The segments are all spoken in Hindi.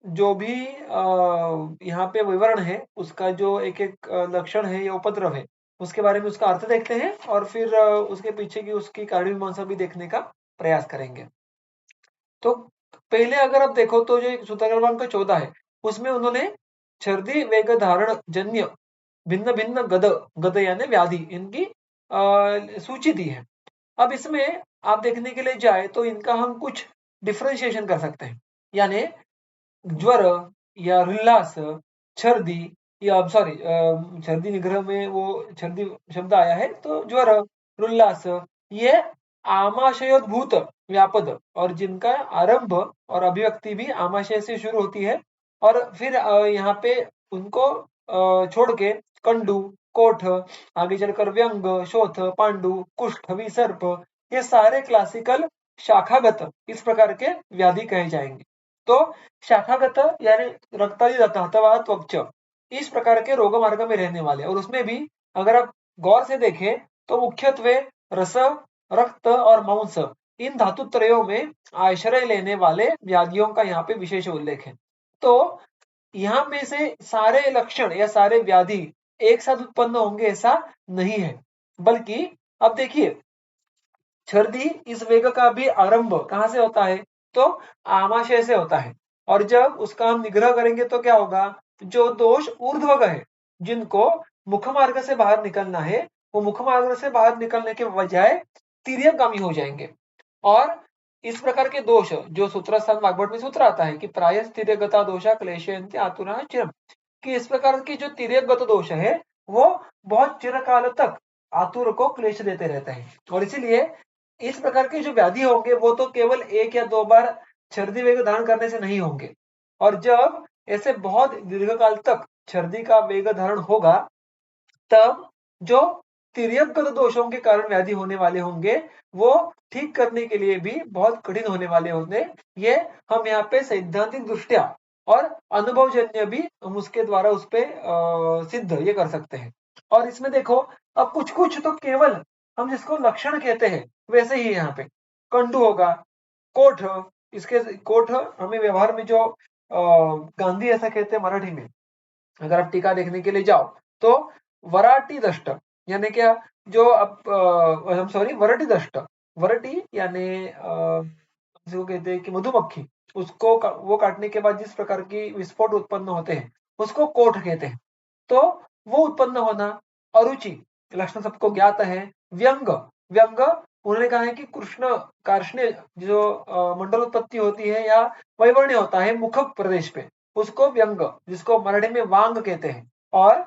जो भी यहाँ पे विवरण है, उसका जो एक-एक लक्षण है या उपद्रव है, उसके बारे में उसका अर्थ देखते हैं और फिर उसके पीछे की उसकी कार्यमीमांसा भी देखने का प्रयास करेंगे। तो पहले अगर आप देखो तो जो सूत्र क्रमांक 14 है, उसमें उन्होंने छर्दी वेग धारण जन्य भिन्न-भिन्न गद यानी व्याधि इनकी सूची दी है। अब इसमें आप देखने के लिए जाए तो इनका हम कुछ डिफरेंशिएशन कर सकते हैं। यानी ज्वर या उल्लास, छर्दी या सॉरी छर्दी निग्रह में वो छर्दी शब्द आया है, तो ज्वर, उल्लास ये आमाशयोद्भूत व्यापद और जिनका आरंभ और अभिव्यक्ति भी आमाशय से शुरू होती है और फिर यहाँ पे उनको छोड़ के कंडू, कोठ, आगे चलकर व्यंग, शोथ, पांडु, कुष्ठ, विसर्प ये सारे क्लासिकल शाखागत इस प्रकार के व्याधि कहे जाएंगे। तो शाखागत यानी रक्तादिदाता अथवा त्वच इस प्रकार के रोग मार्ग में रहने वाले और उसमें भी अगर आप गौर से देखें तो मुख्यत्वे रस, रक्त और मांस इन धातु त्रयों में आश्रय लेने वाले व्याधियों का यहाँ पे विशेष उल्लेख है। तो यहाँ में से सारे लक्षण या सारे व्याधि एक साथ उत्पन्न होंगे ऐसा नहीं है, बल्कि अब देखिए छर्दी इस वेग का भी आरंभ कहां से होता है? तो आमाशय से होता है और जब उसका हम निग्रह करेंगे तो क्या होगा? जो दोष ऊर्ध्वग है, जिनको मुख मार्ग से बाहर निकलना है, वो मुख मार्ग से बाहर निकलने के बजाय तिर्यकगामी हो जाएंगे। और इस प्रकार के दोष जो सूत्रस्थान वाग्भट में सूत्र आता है कि प्राय तिर्यगता दोषा क्लेशयन्ति आतुरः चिरम, कि इस प्रकार की जो तिर्यकगत दोष है वो बहुत चिरकाल तक आतुर को क्लेश देते रहते हैं और इसीलिए इस प्रकार के जो व्याधि होंगे वो तो केवल एक या दो बार छर्दी वेग धारण करने से नहीं होंगे और जब ऐसे बहुत दीर्घकाल तक छर्दी का वेग धारण होगा तब जो तिर्यकगत दोषों के कारण व्याधि होने वाले होंगे वो ठीक करने के लिए भी बहुत कठिन होने वाले होंगे। ये हम यहाँ पे सैद्धांतिक दृष्टिया और अनुभवजन्य भी हम उसके द्वारा उस पे सिद्ध ये कर सकते हैं। और इसमें देखो अब कुछ कुछ तो केवल हम जिसको लक्षण कहते हैं वैसे ही यहाँ पे कंडू होगा, कोठ, इसके कोठ हमें व्यवहार में जो गांधी ऐसा कहते हैं मराठी में, अगर आप टीका देखने के लिए जाओ तो वराटी दष्ट यानी क्या जो अब सॉरी वरटी दष्ट, वरटी यानी जिसको कहते हैं कि मधुमक्खी, उसको वो काटने के बाद जिस प्रकार की विस्फोट उत्पन्न होते हैं उसको कोठ कहते हैं। तो वो उत्पन्न होना, अरुचि लक्षण सबको ज्ञात है। व्यंग, व्यंग उन्होंने कहा है कि कृष्ण कार्ष्ण्य जो मंडल उत्पत्ति होती है या वैवर्ण्य होता है मुख प्रदेश पे, उसको व्यंग जिसको मराठी में वांग कहते हैं। और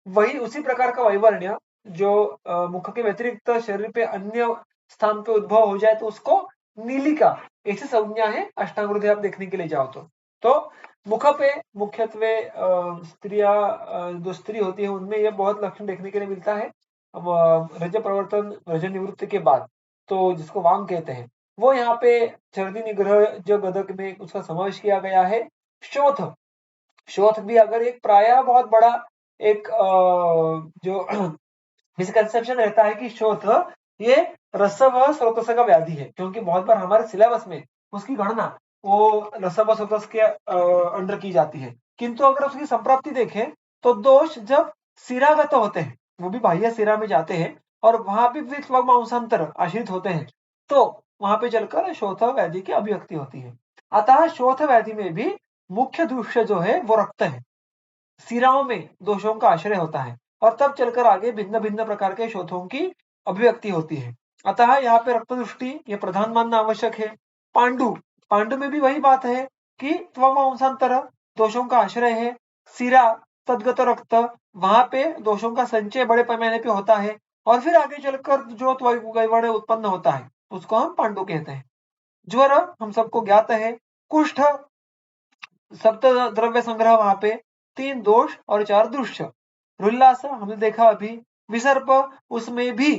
वही उसी प्रकार का वैवर्ण्य जो मुख के व्यतिरिक्त शरीर पे अन्य स्थान पे उद्भव हो जाए तो उसको नीलिका ऐसी संज्ञा है अष्टांग हृदय आप देखने के लिए जाओ तो मुख पे मुख्यत्वे स्त्रियां जो स्त्री होती है उनमें यह बहुत लक्षण देखने के लिए मिलता है। अब रज प्रवर्तन रज निवृत्ति के बाद तो जिसको वांग कहते हैं वो यहाँ पे चर्दी निग्रह जो गदक में उसका समावेश किया गया है। शोथ, शोथ भी अगर एक प्राय बहुत बड़ा एक जो मिसकंसेप्शन रहता है कि शोथ ये रसव स्रोतस का व्याधि है, क्योंकि बहुत बार हमारे सिलेबस में उसकी गणना वो रसव स्रोतस के अंडर की जाती है, किंतु अगर उसकी संप्राप्ति देखें तो दोष जब सिरागत होते हैं, वो भी बाह्य सिरा में जाते हैं और वहां पे भी मांसांतर आश्रित होते हैं, तो वहां पे चलकर शोथ व्याधि की अभिव्यक्ति होती है। अतः शोथ व्याधि में भी मुख्य दृश्य जो है वो रक्त है, सिराओं में दोषों का आश्रय होता है और तब चलकर आगे भिन्न भिन्न प्रकार के शोथों की अभिव्यक्ति होती है। अतः यहाँ पे रक्त दृष्टि ये प्रधान मानना आवश्यक है। पांडु, पांडु में भी वही बात है कि त्वमांसांतर दोषों का आश्रय है। सिरा तदगत रक्त, वहां पे दोषों का संचय बड़े पैमाने पे होता है और फिर आगे चलकर जो त्वगैवण्य उत्पन्न होता है उसको हम पांडु कहते हैं। ज्वर हम सबको ज्ञात है। कुष्ठ सप्त द्रव्य संग्रह वहां पे 3 दोष और 4 दृश्य। उल्लास हमने देखा अभी। विसर्प उसमें भी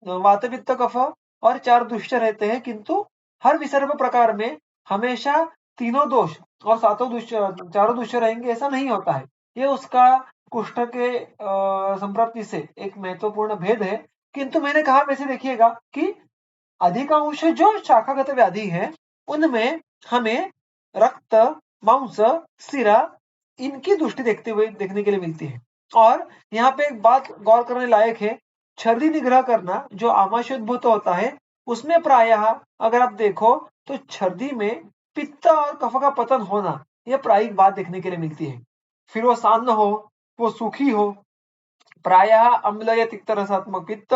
वात पित्त कफ और 4 दुष्ट रहते हैं, किंतु हर विसर्प प्रकार में हमेशा तीनों दोष और सातों दुष्ट चारों दुष्ट रहेंगे ऐसा नहीं होता है। ये उसका कुष्ठ के संप्राप्ति से एक महत्वपूर्ण भेद है। किंतु मैंने कहा वैसे देखिएगा कि अधिकांश जो शाखागत व्याधि है उनमें हमें रक्त मांस, सिरा इनकी दृष्टि देखने के लिए मिलती है। और यहाँ पे एक बात गौर करने लायक है, छर्दी निग्रह करना जो आमाशय उद्भूत होता है, उसमें प्रायः अगर आप देखो तो छर्दी में पित्त और कफ का पतन होना, यह प्रायिक बात देखने के लिए मिलती है। फिर वो सान्न हो, वो सूखी हो, प्रायः अम्ल या तिक्त रसात्मक पित्त,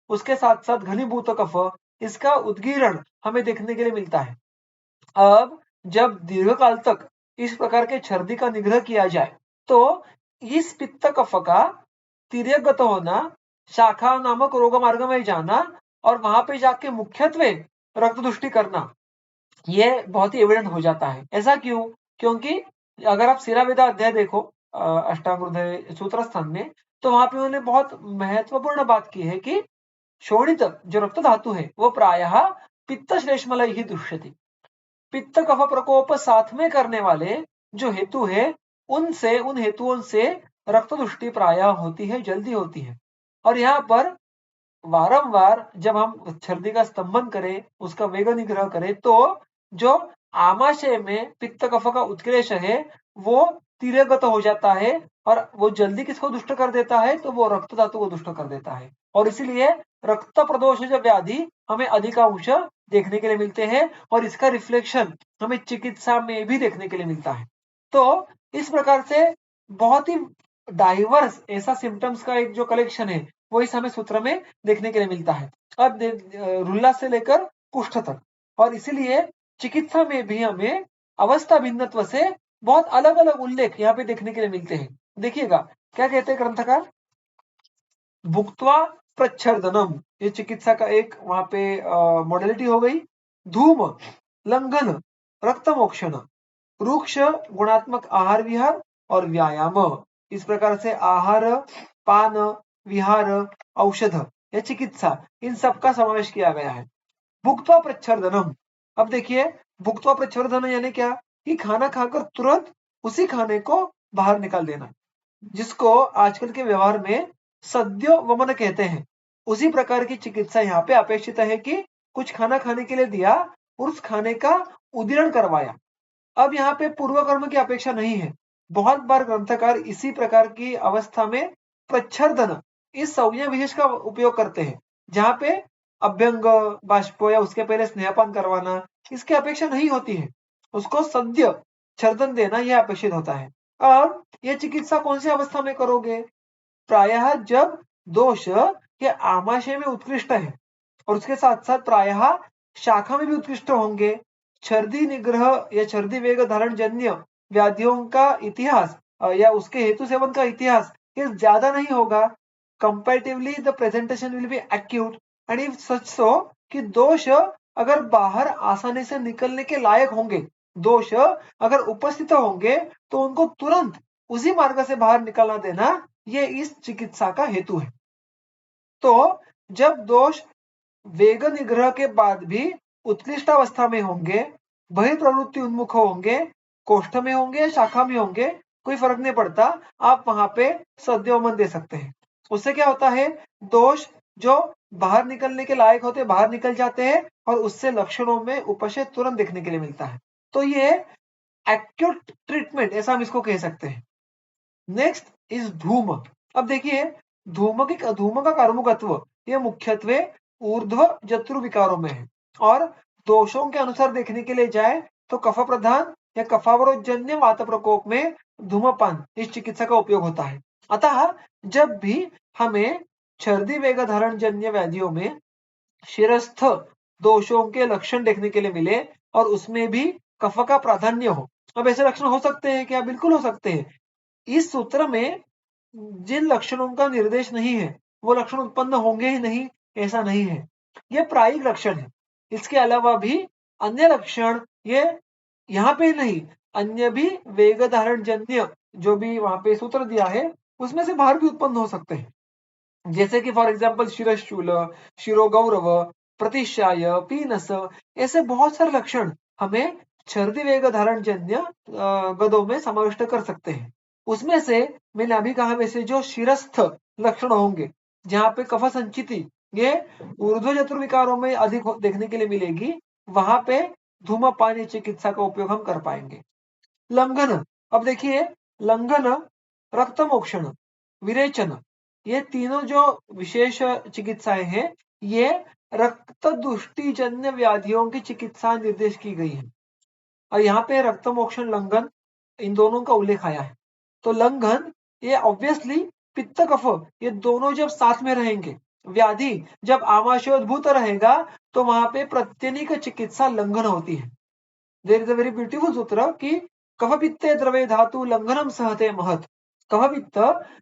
उसके साथ-साथ घनीभूत कफ, इसका उद्गीरण हमें देखने के लिए मिलता है। अब जब दीर्घकाल तक इस प्रकार के छर्दी का निग्रह किया जाए, तो इस पित्त कफ का तिर्यगत होना, शाखा नामक रोग मार्ग में जाना और वहां पे जाके मुख्यत्वे रक्त दृष्टि करना, ये बहुत ही एविडेंट हो जाता है। ऐसा क्यों? क्योंकि अगर आप सिरावेदा अध्याय देखो अष्टांग हृदय सूत्र स्थान में, तो वहां पे उन्होंने बहुत महत्वपूर्ण बात की है कि शोणित जो रक्त धातु है वो प्रायः पित्त श्लेष्मलैः ही दृश्यते। पित्त कफ प्रकोप साथ में करने वाले जो हेतु है, उन हेतुओं से रक्त दृष्टि प्रायः होती है, जल्दी होती है। और यहाँ पर वारंवार जब हम छर्दी का स्तंभन करें, उसका वेग निग्रह करें, तो जो आमाशय में पित्त कफ का उत्क्लेश है, वो तिर्यगत हो जाता है और वो जल्दी किसको दुष्ट कर देता है? तो वो रक्त धातु को दुष्ट कर देता है। और इसीलिए रक्त प्रदोषज व्याधि हमें अधिकांश देखने के लिए मिलते हैं और इसका रिफ्लेक्शन हमें चिकित्सा में भी देखने के लिए मिलता है। तो इस प्रकार से बहुत ही डाइवर्स ऐसा सिम्पटम्स का एक जो कलेक्शन है, वो इस हमें सूत्र में देखने के लिए मिलता है। अब रुल्ला से लेकर कुष्ठ तक, और इसीलिए चिकित्सा में भी हमें अवस्था भिन्नत्व से बहुत अलग-अलग उल्लेख यहाँ पे देखने के लिए मिलते हैं। देखिएगा, क्या कहते हैं ग्रंथकार? भुक्त्वा प्रच्छर्दनम, ये चिकित्सा का एक वहां पे मॉडलिटी हो गई। धूम, लंघन, रक्त मोक्षण, रुक्ष गुणात्मक आहार विहार और व्यायाम, इस प्रकार से आहार, पान, विहार, औषध या चिकित्सा, इन सब का समावेश किया गया है। भुक्त्वा प्रच्छर्दनम, अब देखिए भुक्त्वा प्रच्छर्दन यानी क्या? कि खाना खाकर तुरंत उसी खाने को बाहर निकाल देना, जिसको आजकल के व्यवहार में सद्यो वमन कहते हैं। उसी प्रकार की चिकित्सा यहाँ पे अपेक्षित है कि कुछ खाना खाने के लिए दिया और उस खाने का उदीरण करवाया। अब यहाँ पे पूर्व कर्म की अपेक्षा नहीं है। बहुत बार ग्रंथकार इसी प्रकार की अवस्था में प्रच्छर्दन, इस संज्ञा विशेष का उपयोग करते हैं, जहाँ पे अभ्यंग, बाष्प या उसके पहले स्नेहपान करवाना, इसकी अपेक्षा नहीं होती है। उसको सद्य छर्दन देना यह अपेक्षित होता है। और ये चिकित्सा कौन सी अवस्था में करोगे? प्रायः जब दोष ये आमाशय में उत्कृष्ट है और उसके साथ-साथ प्रायः शाखा में भी उत्कृष्ट होंगे। छर्दी निग्रह या छर्दी वेग धारण जन्य व्याधियों का इतिहास या उसके हेतु सेवन का इतिहास ये ज्यादा नहीं होगा। Comparatively the presentation will be acute and if such so कि दोष अगर बाहर आसानी से निकलने के लायक होंगे, दोष अगर उपस्थित होंगे, तो उनको तुरंत उसी मार्ग से बाहर निकालना देना, ये इस चिकित्सा का हेतु है। तो जब दोष वेग निग्रह के बाद भी उत्कृष्ट अवस्था में होंगे, बहिर्प्रवृत्ति उन्मुख होंगे, कोष्ठ में होंगे या शाखा में होंगे, कोई फर्क नहीं पड़ता, आप वहां पे सद्योमन दे सकते हैं। उससे क्या होता है? दोष जो बाहर निकलने के लायक होते बाहर निकल जाते हैं और उससे लक्षणों में उपशय तुरंत देखने के लिए मिलता है। तो ये एक्यूट ट्रीटमेंट ऐसा हम इसको कह सकते हैं। नेक्स्ट इज धूम। अब देखिए धूम का कर्मकत्व ये मुख्यत्वे ऊर्ध्व जत्रु विकारों में है और दोषों के अनुसार देखने के लिए जाए तो कफ प्रधान या कफावरोजन्य वात प्रकोप में धूमपान इस चिकित्सा का उपयोग होता है। अतः जब भी हमें छर्दी वेग धारण जन्य व्याधियों में शिरस्थ दोषों के लक्षण देखने के लिए मिले और उसमें भी कफ का प्राधान्य हो, अब ऐसे लक्षण हो सकते हैं क्या? बिल्कुल हो सकते हैं। इस सूत्र में जिन लक्षणों का निर्देश नहीं है, वो लक्षण उत्पन्न होंगे ही नहीं, ऐसा नहीं है। ये प्रायिक लक्षण है। इसके अलावा भी अन्य लक्षण ये यहाँ पे नहीं, अन्य भी वेग धारण जन्य जो भी वहां पे सूत्र दिया है, उसमें से बाहर भी उत्पन्न हो सकते हैं। जैसे कि फॉर एग्जाम्पल शिरशूल, शिरोगौरव, प्रतिशाय, पीनस, ऐसे बहुत सारे लक्षण हमें छर्दी वेग धारण जन्य गदों में समाविष्ट कर सकते हैं। उसमें से मैंने अभी कहा वैसे जो शिरस्थ लक्षण होंगे, जहाँ पे कफ संचिति ये ऊर्ध्व चतुर्विकारों में अधिक देखने के लिए मिलेगी, वहां पे धूमपान चिकित्सा का उपयोग हम कर पाएंगे। लंघन, अब देखिए लंघन, रक्तमोक्षण, विरेचन, ये तीनों जो विशेष चिकित्साएं हैं, ये रक्त दुष्टिजन्य व्याधियों की चिकित्सा निर्देश की गई है। और यहाँ पे रक्तमोक्षण, लंघन, इन दोनों का उल्लेख आया है। तो लंघन ये ऑब्वियसली पित्त कफ ये दोनों जब साथ में रहेंगे, व्याधि जब आमाशयोद्भूत रहेगा तो वहां पे प्रत्यनिक चिकित्सा लंघन होती है। There is a very beautiful sutra कि कफ पित्ते द्रवे धातु लंघनम सहते महत। कफ पित्त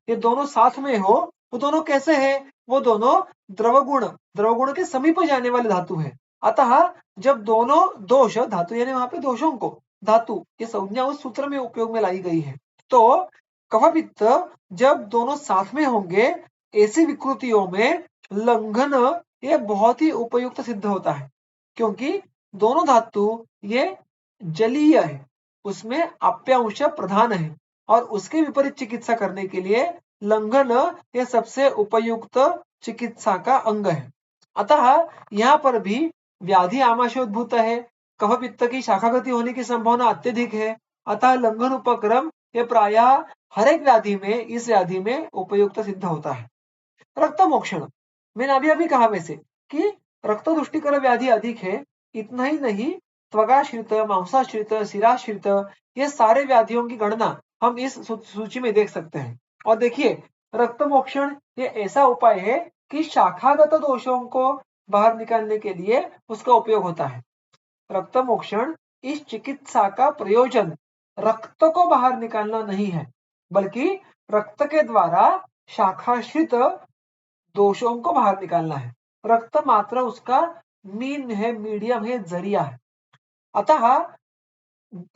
ये दोनों साथ में हो, वो दोनों कैसे है? वो दोनों द्रवगुण के समीप जाने वाले धातु है। अतः जब दोनों दोष, धातु यानी वहां पे दोषों को, धातु ये संज्ञा उस सूत्र में उपयोग में लाई गई है। तो कफ पित्त जब दोनों साथ में होंगे, ऐसी विकृतियों में लंघन ये बहुत ही उपयुक्त सिद्ध होता है, क्योंकि दोनों धातु ये जलीय है, उसमें आप्यांश प्रधान है और उसके विपरीत चिकित्सा करने के लिए लंघन ये सबसे उपयुक्त चिकित्सा का अंग है। अतः यहाँ पर भी व्याधि आमाशयोद्भूत है, कफ पित्त की शाखागति होने की संभावना अत्यधिक है, अतः लंघन उपक्रम ये प्रायः हर एक व्याधि में, इस व्याधि में उपयुक्त सिद्ध होता है। रक्तमोक्षण, मैंने अभी कहा वैसे कि रक्तदुष्टिकर व्याधि अधिक है, इतना ही नहीं त्वगाश्रित, मांसाश्रित, शिराश्रित ये सारे व्याधियों की गणना हम इस सूची में देख सकते हैं। और देखिए रक्तमोक्षण ये ऐसा उपाय है कि शाखागत दोषों को बाहर निकालने के लिए उसका उपयोग होता है। रक्तमोक्षण इस चिकित्सा का प्रयोजन रक्त को बाहर निकालना नहीं है, बल्कि रक्त के द्वारा शाखाश्रित दोषों को बाहर निकालना है। रक्त मात्र उसका मीन है, मीडियम है, जरिया है। अतः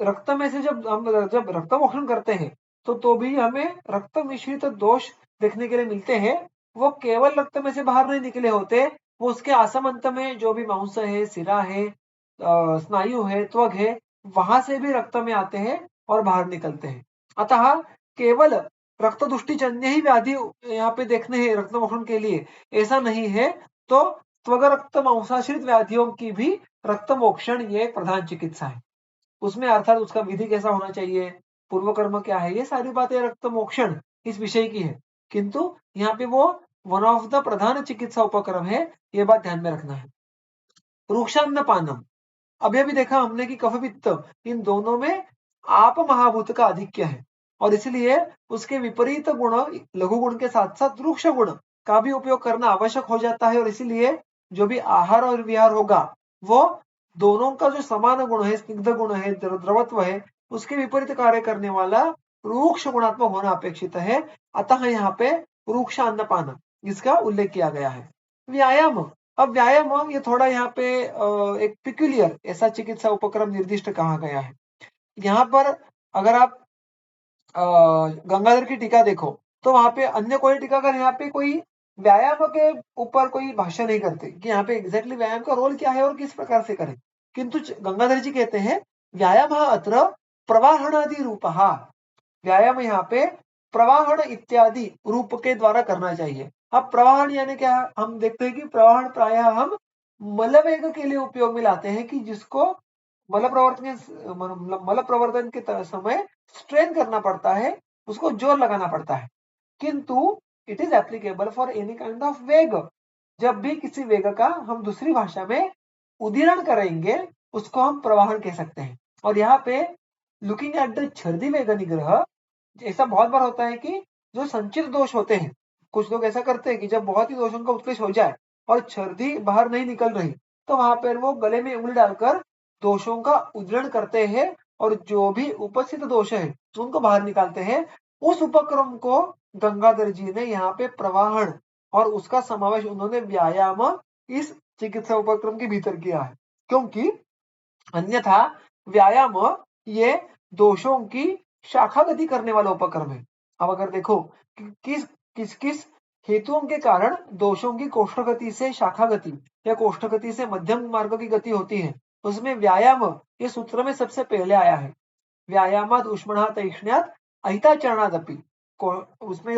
रक्त में से जब रक्तमोक्षण करते हैं तो भी हमें रक्त मिश्रित दोष देखने के लिए मिलते हैं। वो केवल रक्त में से बाहर नहीं निकले होते, वो उसके आसमंत में जो भी मांस है, सिरा है, स्नायु है, त्वग है, वहां से भी रक्त में आते हैं और बाहर निकलते हैं। अतः केवल रक्त दुष्टिजन्य ही व्याधि यहाँ पे देखने हैं रक्तमोक्षण के लिए, ऐसा नहीं है। तो त्वग रक्त मांसाश्रित व्याधियों की भी रक्तमोक्षण ये एक प्रधान चिकित्सा है। उसमें अर्थात उसका विधि कैसा होना चाहिए, पूर्व कर्म क्या है, ये सारी बातें रक्तमोक्षण इस विषय की है, किंतु यहाँ पे वो वन ऑफ द प्रधान चिकित्सा उपक्रम है, ये बात ध्यान में रखना है। रुक्षान्न पानम, अभी देखा हमने कि कफ पित्त इन दोनों में आप महाभूत का आधिक्य है और इसलिए उसके विपरीत गुण, लघु गुण के साथ साथ रुक्ष गुण का भी उपयोग करना आवश्यक हो जाता है और इसीलिए जो भी आहार और विहार होगा वो दोनों का जो समान गुण है, स्निग्ध गुण है, द्रवत्व है, उसके विपरीत कार्य करने वाला रूक्ष गुणात्मक होना अपेक्षित है। अतः यहाँ पे रूक्ष अन्नपान इसका उल्लेख किया गया है। व्यायाम, अब व्यायाम ये थोड़ा यहाँ पे एक पिक्यूलियर ऐसा चिकित्सा उपक्रम निर्दिष्ट कहा गया है। यहाँ पर अगर आप गंगाधर की टीका देखो तो वहां पे अन्य कोई टीकाकार यहाँ पे कोई व्यायाम के ऊपर कोई भाष्य नहीं करते कि यहाँ पे एग्जैक्टली व्यायाम का रोल क्या है और किस प्रकार से करें, किंतु गंगाधर जी कहते हैं व्यायाम अत्र प्रवाहनादि रूप, व्यायाम यहाँ पे प्रवाहन इत्यादि रूप के द्वारा करना चाहिए। अब प्रवाहन यानी क्या, हम देखते हैं कि प्रवाहन प्रायः हम मलवेग के लिए उपयोग में लाते हैं कि जिसको मल प्रवर्तन के समय स्ट्रेन करना पड़ता है, उसको जोर लगाना पड़ता है, किंतु it is applicable for any kind of वेग। जब भी किसी वेग का हम दूसरी भाषा में उदीरण करेंगे उसको हम प्रवाहन कह सकते हैं। और यहाँ पे लुकिंग एट द छर्दी वेग निग्रह, ऐसा बहुत बार होता है कि जो संचित दोष होते हैं, कुछ लोग ऐसा करते हैं कि जब बहुत ही दोषों का उत्कर्ष हो जाए और छर्दी बाहर नहीं निकल रही तो वहां पर वो गले में उंगली डालकर दोषों का उदीरण करते हैं और जो भी उपस्थित दोष है उनको बाहर निकालते हैं। उस उपक्रम को गंगाधर जी ने यहाँ पे प्रवाहन और उसका समावेश उन्होंने व्यायाम इस चिकित्सा उपक्रम के भीतर किया है, क्योंकि अन्यथा व्यायाम ये दोषों की शाखागति करने वाला उपक्रम है। अब अगर देखो किस किस हेतुओं के कारण दोषों की कोष्ठगति से शाखागति या कोष्ठगति से मध्यम मार्ग की गति होती है, उसमें व्यायाम ये सूत्र में सबसे पहले आया है। व्यायामाद ऊष्मणा तैष्ण्यात अहिताचरणादपि, उसमें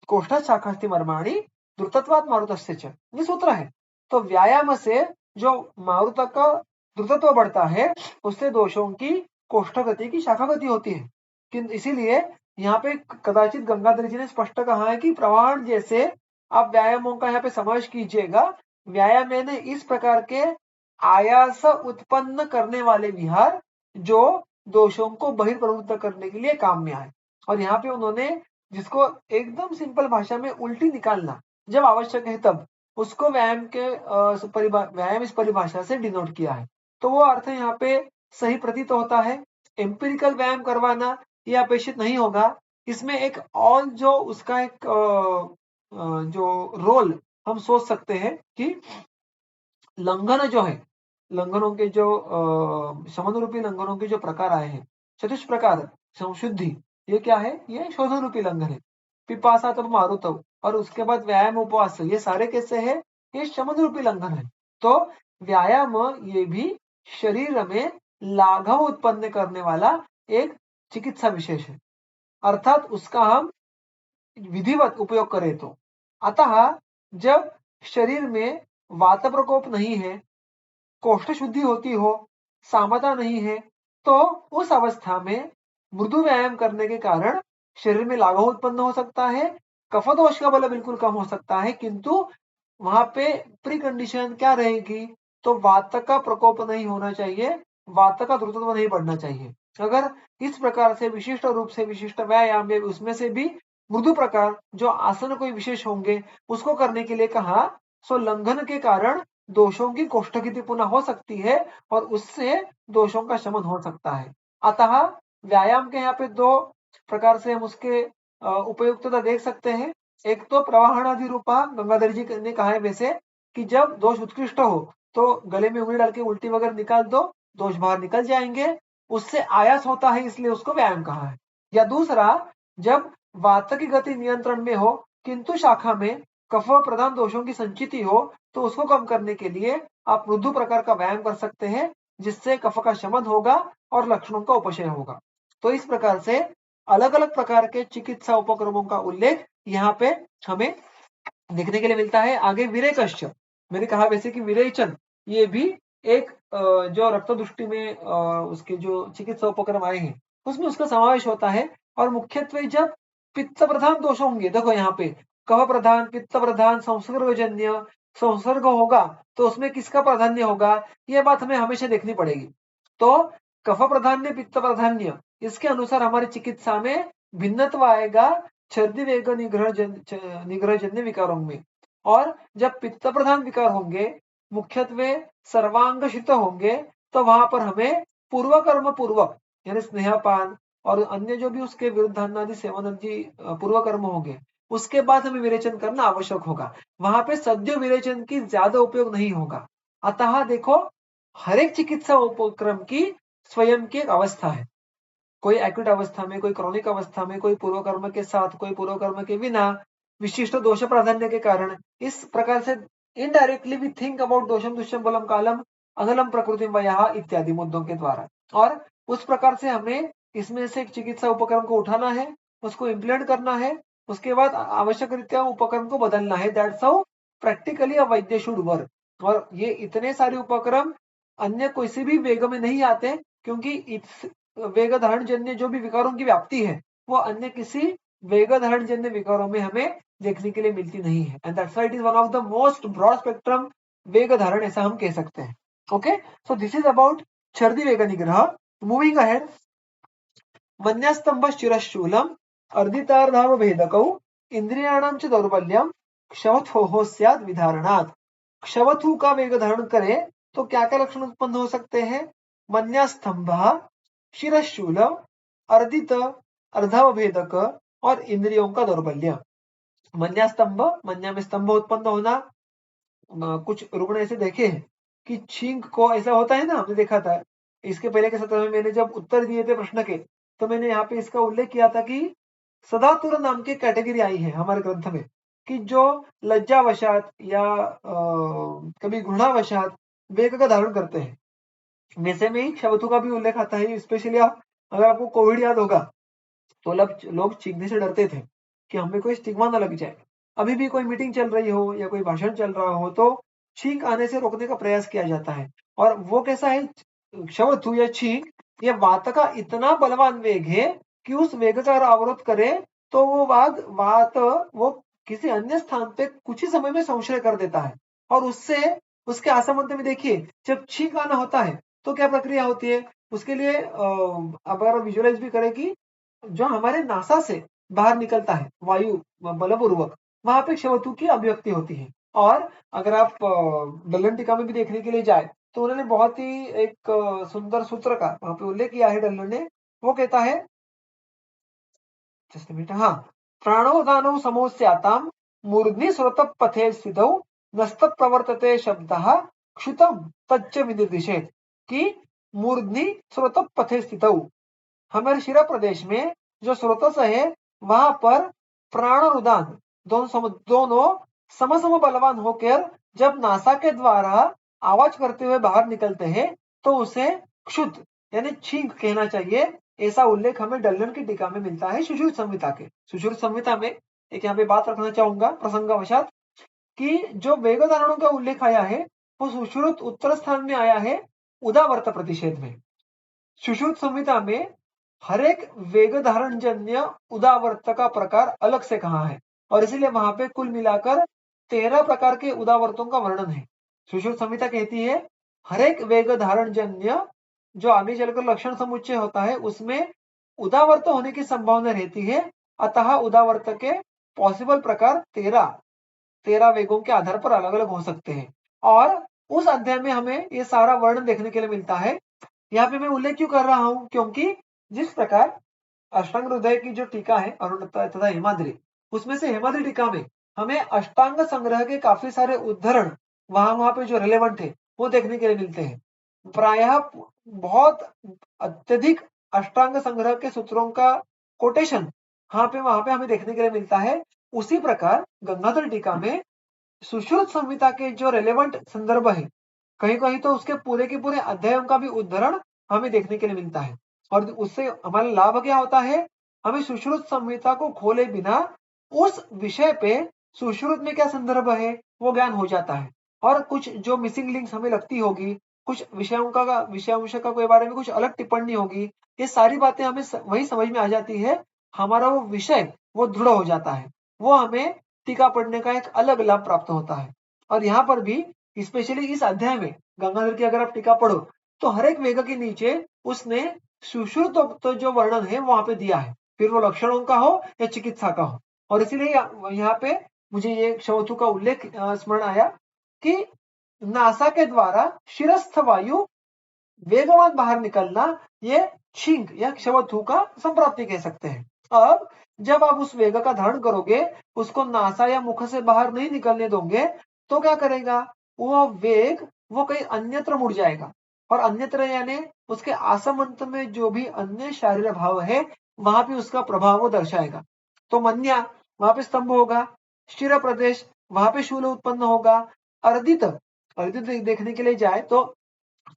कोष्ठ शाखास्ति मर्माणी द्रुतत्वात् मारुतस्य च, ये सूत्र है। तो व्यायाम से जो मारुत का द्रुतत्व बढ़ता है उससे दोषों की कोष्ठगति की शाखागति होती है। किंतु इसीलिए यहाँ पे कदाचित गंगाधर जी ने स्पष्ट कहा है कि प्रवाहन जैसे आप व्यायामों का यहाँ पे समावेश कीजिएगा। व्यायाम ने इस प्रकार के आयास उत्पन्न करने वाले विहार जो दोषों को बहिर्प्रवृत्त करने के लिए काम में आए। और यहाँ पे उन्होंने जिसको एकदम सिंपल भाषा में उल्टी निकालना जब आवश्यक है तब उसको व्यायाम के व्यायाम इस परिभाषा से डिनोट किया है। तो वो अर्थ यहाँ पे सही प्रतीत होता है। एम्पिरिकल व्यायाम करवाना ये अपेक्षित नहीं होगा। इसमें एक और जो उसका एक जो रोल हम सोच सकते हैं कि लंघन जो है, लंघनों के जो शमन रूपी लंघनों के जो प्रकार आए हैं, चतुष्ट प्रकार संशुद्धि, ये क्या है? ये शोधन रूपी लंघन है। पिपासा तब मारुतव और उसके बाद व्यायाम उपवास, ये सारे कैसे है? ये शमन रूपी लंघन है। तो व्यायाम ये भी शरीर में लाघव उत्पन्न करने वाला एक चिकित्सा विशेष है, अर्थात उसका हम विधिवत उपयोग करें तो। अतः जब शरीर में वात प्रकोप नहीं है, कोष्ठ शुद्धि होती हो, सामता नहीं है, तो उस अवस्था में मृदु व्यायाम करने के कारण शरीर में लाघव उत्पन्न हो सकता है, कफ दोष का बल बिल्कुल कम हो सकता है, किंतु वहां पे प्री कंडीशन क्या रहेगी? तो वात का प्रकोप नहीं होना चाहिए, वात का द्रुतत्व नहीं बढ़ना चाहिए। अगर इस प्रकार से विशिष्ट रूप से विशिष्ट व्यायाम या उसमें से भी मृदु प्रकार जो आसन कोई विशेष होंगे उसको करने के लिए कहा, सो लंघन के कारण दोषों की कोष्ठगति पुनः हो सकती है और उससे दोषों का शमन हो सकता है। अतः व्यायाम के यहाँ पे दो प्रकार से हम उसके उपयुक्तता देख सकते हैं। एक तो प्रवाहनादि रूपा गंगाधर जी ने कहा है वैसे कि जब दोष उत्कृष्ट हो तो गले में उंगली डाल के उल्टी वगैरह निकाल दो, दोष बाहर निकल जाएंगे, उससे आयास होता है इसलिए उसको व्यायाम कहा है। या दूसरा, जब वात की गति नियंत्रण में हो किंतु शाखा में कफ प्रधान दोषों की संचिति हो तो उसको कम करने के लिए आप मृदु प्रकार का व्यायाम कर सकते हैं, जिससे कफ का शमन होगा और लक्षणों का उपशय होगा। तो इस प्रकार से अलग अलग प्रकार के चिकित्सा उपक्रमों का उल्लेख यहाँ पे हमें देखने के लिए मिलता है। आगे विरेचन, मैंने कहा वैसे कि विरेचन ये भी एक जो रक्त दृष्टि में उसके जो चिकित्सा उपक्रम आए हैं उसमें उसका समावेश होता है। और मुख्यत्वे जब पित्त प्रधान दोष होंगे, देखो यहाँ पे कफ प्रधान, पित्त प्रधान, संसर्गजन्य संसर्ग होगा तो उसमें किसका प्राधान्य होगा, ये बात हमें हमेशा देखनी पड़ेगी। तो कफ प्राधान्य, पित्त प्राधान्य, इसके अनुसार हमारी चिकित्सा में भिन्नत्व आएगा छर्दी वेग निग्रहजन्य विकारों में। और जब पित्त प्रधान विकार होंगे, मुख्यत्वे सर्वांगशित होंगे, तो वहां पर हमें पूर्व कर्म पूर्वक यानी स्नेहपान और अन्य जो भी उसके विरुद्धादि सेवनादि पूर्व कर्म होंगे उसके बाद हमें विरेचन करना आवश्यक होगा। वहां पे सद्य विरेचन की ज्यादा उपयोग नहीं होगा। अतः देखो, हर एक चिकित्सा उपक्रम की स्वयं की एक अवस्था है। कोई एक्यूट अवस्था में, कोई क्रॉनिक अवस्था में, कोई पूर्व कर्म के साथ, कोई पूर्व कर्म के बिना, विशिष्ट दोष प्राधान्य के कारण, इस प्रकार से इनडायरेक्टली वी थिंक अबाउट दोषम दुष्यम बलम कालम अनलम प्रकृति वया इत्यादि मुद्दों के द्वारा। और उस प्रकार से हमें इसमें से एक चिकित्सा उपक्रम को उठाना है, उसको इम्प्लीमेंट करना है, उसके बाद आवश्यक रीत्या उपक्रम को बदलना है। That's how practically a Vaidya should work. और ये इतने सारे उपक्रम अन्य किसी भी वेग में नहीं आते, क्योंकि इस वेग धारण जन्य जो भी विकारों की व्याप्ति है वो अन्य किसी वेग धारण जन्य विकारों में हमें देखने के लिए मिलती नहीं है। And that's why it is one of the most broad spectrum वेग धारण, ऐसा हम कह सकते हैं। Okay, so this is about छर्दी वेग निग्रह। मूविंग अहेड, मन्यास्तंभ शिरशूलम अर्धितार्धाव भेदकौ इंद्रियाणाम च दौर्बल्यम क्षवथोः स्यात् विधारणात्। क्षवथु का वेग धारण करे तो क्या क्या लक्षण उत्पन्न हो सकते हैं? मन्यास्तंभ, शिरशूल, अर्दित, अर्धावभेदक और इंद्रियों का दौर्बल्य। मन्यास्तंभ, मन्या में स्तंभ उत्पन्न होना। कुछ रुग्ण ऐसे देखे हैं कि छींक को ऐसा होता है ना, हमने देखा था इसके पहले के सत्र में मैंने जब उत्तर दिए थे प्रश्न के, तो मैंने यहाँ पे इसका उल्लेख किया था कि सदातुर नाम की कैटेगरी आई है हमारे ग्रंथ में कि जो लज्जावशात या कभी घृणावशात वेग का धारण करते हैं। वैसे में ही क्षवथु का भी उल्लेख आता है। स्पेशली अगर आपको कोविड याद होगा तो लोग चीखने से डरते थे कि हमें कोई स्टिग्मा ना लग जाए। अभी भी कोई मीटिंग चल रही हो या कोई भाषण चल रहा हो तो छींक आने से रोकने का प्रयास किया जाता है। और वो कैसा है, क्षवथु या छींक ये वात का इतना बलवान वेग है कि उस वेग का अगर अवरोध करे तो वो वात वो किसी अन्य स्थान पे कुछ ही समय में संशय कर देता है और उससे उसके आसमंत में देखिए जब छींक आना होता है तो क्या प्रक्रिया होती है उसके लिए अगर विजुअलाइज भी करेगी जो हमारे नासा से बाहर निकलता है वायु बलपूर्वक वहां पे क्षवतु की अभिव्यक्ति होती है और अगर आप डलन टीका में भी देखने के लिए जाए तो उन्होंने बहुत ही एक सुंदर सूत्र का वहां पे उल्लेख किया है डलन ने वो कहता है जस्ट मिनट हाँ प्राणोदानौ समोस्याताम मूर्ध्नि स्रोत पथे स्थितौ नस्त प्रवर्तते शब्दः क्षुतम तच्च विनिर्दिशेत कि मूर्ध्नि स्रोत पथे स्थितौ हमारे शिरा प्रदेश में जो स्रोतस है वहां पर प्राण और उदान दोनों समसम बलवान होकर जब नासा के द्वारा आवाज करते हुए बाहर निकलते हैं तो उसे क्षुत यानी छींक कहना चाहिए ऐसा उल्लेख हमें डल्लन की टीका में मिलता है सुश्रुत संहिता के सुश्रुत संहिता में एक यहाँ पे बात रखना चाहूंगा प्रसंगावशात कि जो वेग धारणों का उल्लेख आया है वो सुश्रुत उत्तर स्थान में आया है उदावर्त प्रतिषेध में सुश्रुत संहिता में हर एक वेग धारण जन्य उदावर्त का प्रकार अलग से कहा है और इसीलिए वहां पे कुल मिलाकर 13 प्रकार के उदावर्तों का वर्णन है सुश्रुत संहिता कहती है हर एक वेग धारण जन्य जो आगे चलकर लक्षण समुच्चय होता है उसमें उदावर्त होने की संभावना रहती है अतः उदावर्त के पॉसिबल प्रकार 13 वेगों के आधार पर अलग अलग हो सकते हैं और उस अध्याय में हमें ये सारा वर्णन देखने के लिए मिलता है यहाँ पे मैं उल्लेख क्यों कर रहा हूं क्योंकि जिस प्रकार अष्टांग हृदय की जो टीका है अरुण तथा हेमाद्री उसमें से हेमाद्री टीका में हमें अष्टांग संग्रह के काफी सारे उद्धरण वहां पे जो रिलेवेंट है वो देखने के लिए मिलते हैं प्रायः बहुत अत्यधिक अष्टांग संग्रह के सूत्रों का कोटेशन वहां पे हमें देखने के लिए मिलता है उसी प्रकार गंगाधर टीका में सुश्रुत संहिता के जो रेलेवेंट संदर्भ है कहीं कहीं तो उसके पूरे के पूरे अध्यायों का भी उद्धरण हमें देखने के लिए मिलता है और उससे हमारा लाभ क्या होता है हमें सुश्रुत संहिता को खोले बिना उस विषय पे सुश्रुत में क्या संदर्भ है वो ज्ञान हो जाता है और कुछ जो मिसिंग लिंक्स हमें लगती होगी कुछ विषयांश का कोई बारे में कुछ अलग टिप्पणी होगी ये सारी बातें हमें वही समझ में आ जाती है हमारा वो विषय वो दृढ़ हो जाता है वो हमें टीका पढ़ने का एक अलग लाभ प्राप्त होता है और यहाँ पर भी स्पेशली इस अध्याय में गंगाधर की अगर आप टीका पढ़ो तो हर एक वेग के नीचे उसने सुश्रुत तो जो वर्णन है वहां पे दिया है फिर वो लक्षणों का हो या चिकित्सा का हो और इसीलिए यहाँ पे मुझे ये क्षवथु का उल्लेख स्मरण आया कि नासा के द्वारा शिरस्थ वायु वेगवान बाहर निकलना ये छींक या क्षवथु का संप्राप्ति कह सकते हैं अब जब आप उस वेग का धारण करोगे उसको नासा या मुख से बाहर नहीं निकलने दोगे तो क्या करेगा वो वेग वो कहीं अन्यत्र मुड़ जाएगा और अन्यत्र यानी उसके आसमंत में जो भी अन्य शारीर भाव है वहां पे उसका प्रभाव वो दर्शाएगा तो मन्या वहां पे स्तंभ होगा शिर प्रदेश वहां पे शूल उत्पन्न होगा अर्दित अर्दित देखने के लिए जाए तो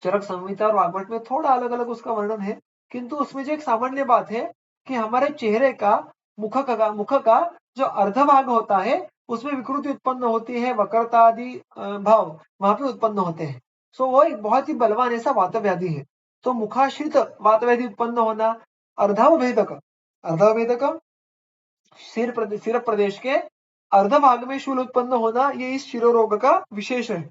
चरक संहिता और वाग्भट में थोड़ा अलग अलग उसका वर्णन है किंतु उसमें जो एक सामान्य बात है कि हमारे चेहरे का मुख का जो अर्धभाग होता है उसमें विकृति उत्पन्न होती है वक्रता आदि भाव वहां पे उत्पन्न होते हैं सो वो एक बहुत ही बलवान ऐसा वातव्याधि है तो मुखाश्रित वातव्याधि उत्पन्न होना अर्धवेदक सिर प्रदेश के अर्धभाग में शूल उत्पन्न होना ये इस शिरोरोग का विशेष है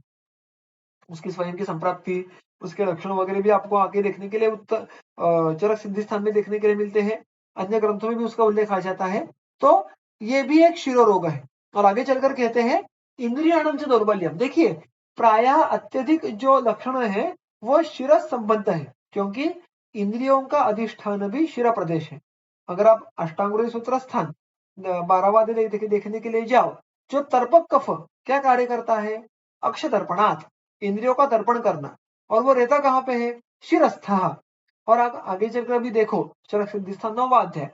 उसकी स्वयं की संप्राप्ति उसके लक्षण वगैरह भी आपको आगे देखने के लिए चरक सिद्धि स्थान में देखने के लिए मिलते हैं अन्य ग्रंथों में भी उसका उल्लेख आ जाता है तो ये भी एक शिरोरोग है और आगे चलकर कहते हैं इंद्रियाणम से दौर्बल्यम देखिए प्रायः अत्यधिक जो लक्षण है वो शिर संबंध है क्योंकि इंद्रियों का अधिष्ठान भी शिरा प्रदेश है अगर आप अष्टांग सूत्र स्थान 12वां देखने के लिए जाओ जो तर्पक कफ क्या कार्य करता है अक्ष दर्पणात् इंद्रियों का दर्पण करना और वो रहता कहाँ पे है शिरस्थ और आगे चलकर भी देखो चरक सिद्धि स्थान 9वां अध्याय